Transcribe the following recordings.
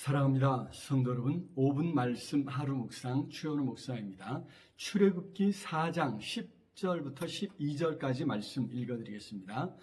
사랑합니다. 성도 여러분, 5분 말씀 하루 묵상 최현우 목사입니다. 출애굽기 4장 10절부터 12절까지 말씀 읽어드리겠습니다.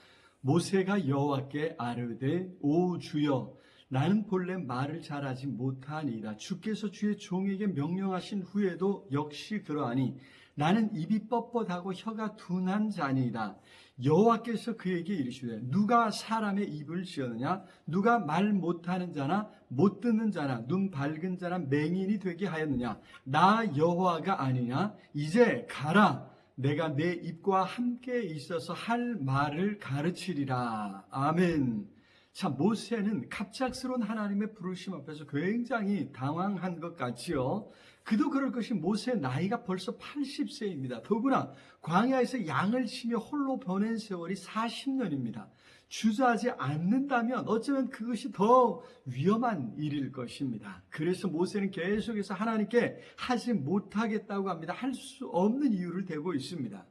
모세가 여호와께 아뢰되 오 주여, 나는 본래 말을 잘하지 못하니이다. 주께서 주의 종에게 명령하신 후에도 역시 그러하니 나는 입이 뻣뻣하고 혀가 둔한 자니이다. 여호와께서 그에게 이르시되 누가 사람의 입을 지었느냐? 누가 말 못하는 자나 못 듣는 자나 눈 밝은 자나 맹인이 되게 하였느냐? 나 여호와가 아니냐? 이제 가라. 내가 내 입과 함께 있어서 할 말을 가르치리라. 아멘. 자, 모세는 갑작스러운 하나님의 부르심 앞에서 굉장히 당황한 것 같지요. 그도 그럴 것이 모세의 나이가 벌써 80세입니다. 더구나 광야에서 양을 치며 홀로 보낸 세월이 40년입니다. 주저하지 않는다면 어쩌면 그것이 더 위험한 일일 것입니다. 그래서 모세는 계속해서 하나님께 하지 못하겠다고 합니다. 할 수 없는 이유를 대고 있습니다.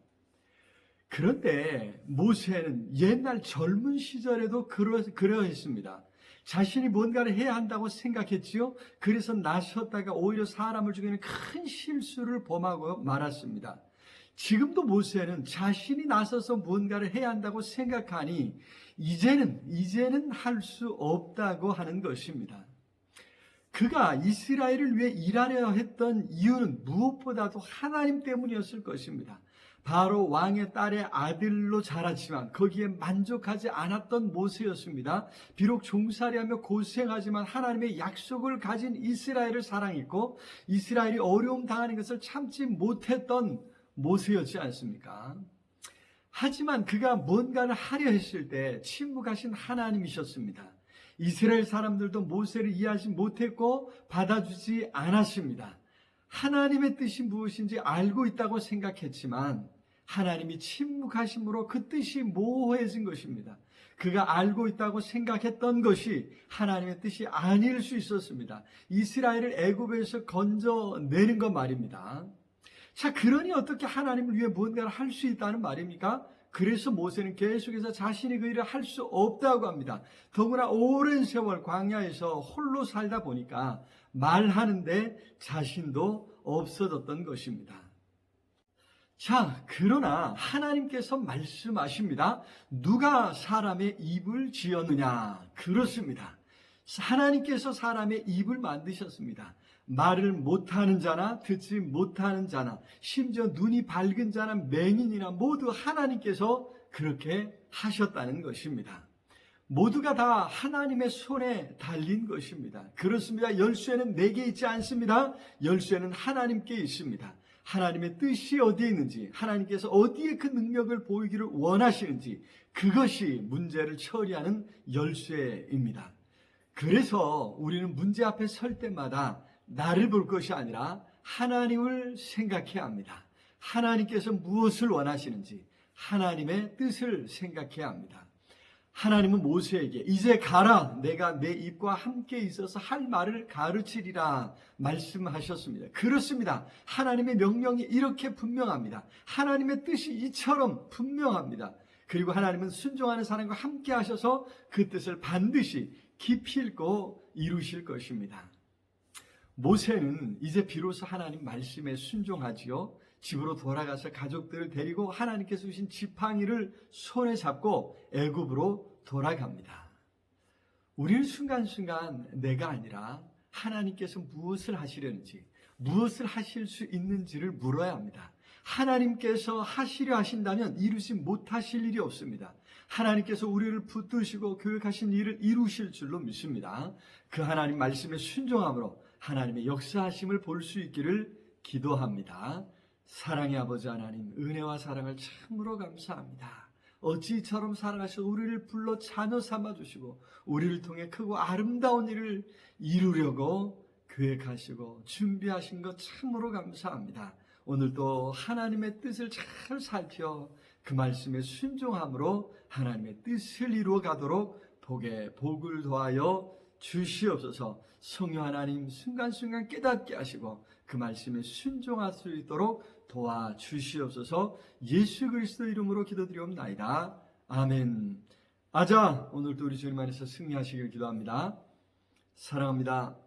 그런데 모세는 옛날 젊은 시절에도 그러했습니다. 자신이 뭔가를 해야 한다고 생각했지요. 그래서 나섰다가 오히려 사람을 죽이는 큰 실수를 범하고 말았습니다. 지금도 모세는 자신이 나서서 뭔가를 해야 한다고 생각하니 이제는 할 수 없다고 하는 것입니다. 그가 이스라엘을 위해 일하려 했던 이유는 무엇보다도 하나님 때문이었을 것입니다. 바로 왕의 딸의 아들로 자랐지만 거기에 만족하지 않았던 모세였습니다. 비록 종살이하며 고생하지만 하나님의 약속을 가진 이스라엘을 사랑했고 이스라엘이 어려움 당하는 것을 참지 못했던 모세였지 않습니까? 하지만 그가 뭔가를 하려 했을 때 침묵하신 하나님이셨습니다. 이스라엘 사람들도 모세를 이해하지 못했고 받아주지 않았습니다. 하나님의 뜻이 무엇인지 알고 있다고 생각했지만 하나님이 침묵하심으로 그 뜻이 모호해진 것입니다. 그가 알고 있다고 생각했던 것이 하나님의 뜻이 아닐 수 있었습니다. 이스라엘을 애굽에서 건져내는 것 말입니다. 자, 그러니 어떻게 하나님을 위해 뭔가를 할 수 있다는 말입니까? 그래서 모세는 계속해서 자신이 그 일을 할 수 없다고 합니다. 더구나 오랜 세월 광야에서 홀로 살다 보니까 말하는데 자신도 없어졌던 것입니다. 자, 그러나 하나님께서 말씀하십니다. 누가 사람의 입을 지었느냐? 그렇습니다. 하나님께서 사람의 입을 만드셨습니다. 말을 못하는 자나 듣지 못하는 자나 심지어 눈이 밝은 자나 맹인이나 모두 하나님께서 그렇게 하셨다는 것입니다. 모두가 다 하나님의 손에 달린 것입니다. 그렇습니다. 열쇠는 내게 있지 않습니다. 열쇠는 하나님께 있습니다. 하나님의 뜻이 어디에 있는지, 하나님께서 어디에 그 능력을 보이기를 원하시는지, 그것이 문제를 처리하는 열쇠입니다. 그래서 우리는 문제 앞에 설 때마다 나를 볼 것이 아니라 하나님을 생각해야 합니다. 하나님께서 무엇을 원하시는지 하나님의 뜻을 생각해야 합니다. 하나님은 모세에게 이제 가라, 내가 내 입과 함께 있어서 할 말을 가르치리라 말씀하셨습니다. 그렇습니다. 하나님의 명령이 이렇게 분명합니다. 하나님의 뜻이 이처럼 분명합니다. 그리고 하나님은 순종하는 사람과 함께 하셔서 그 뜻을 반드시 깊이 읽고 이루실 것입니다. 모세는 이제 비로소 하나님 말씀에 순종하지요. 집으로 돌아가서 가족들을 데리고 하나님께서 주신 지팡이를 손에 잡고 애굽으로 돌아갑니다. 우리는 순간순간 내가 아니라 하나님께서 무엇을 하시려는지, 무엇을 하실 수 있는지를 물어야 합니다. 하나님께서 하시려 하신다면 이루지 못하실 일이 없습니다. 하나님께서 우리를 붙드시고 교육하신 일을 이루실 줄로 믿습니다. 그 하나님 말씀에 순종함으로 하나님의 역사하심을 볼 수 있기를 기도합니다. 사랑의 아버지 하나님, 은혜와 사랑을 참으로 감사합니다. 어찌 이처럼 사랑하셔서 우리를 불러 자녀 삼아주시고 우리를 통해 크고 아름다운 일을 이루려고 계획하시고 준비하신 것 참으로 감사합니다. 오늘도 하나님의 뜻을 잘 살펴 그 말씀에 순종함으로 하나님의 뜻을 이루어 가도록 복을 더하여 주시옵소서. 성령 하나님 순간순간 깨닫게 하시고 그 말씀에 순종할 수 있도록 도와주시옵소서. 예수 그리스도 이름으로 기도드리옵나이다. 아멘. 아자, 오늘도 우리 주님 안에서 승리하시길 기도합니다. 사랑합니다.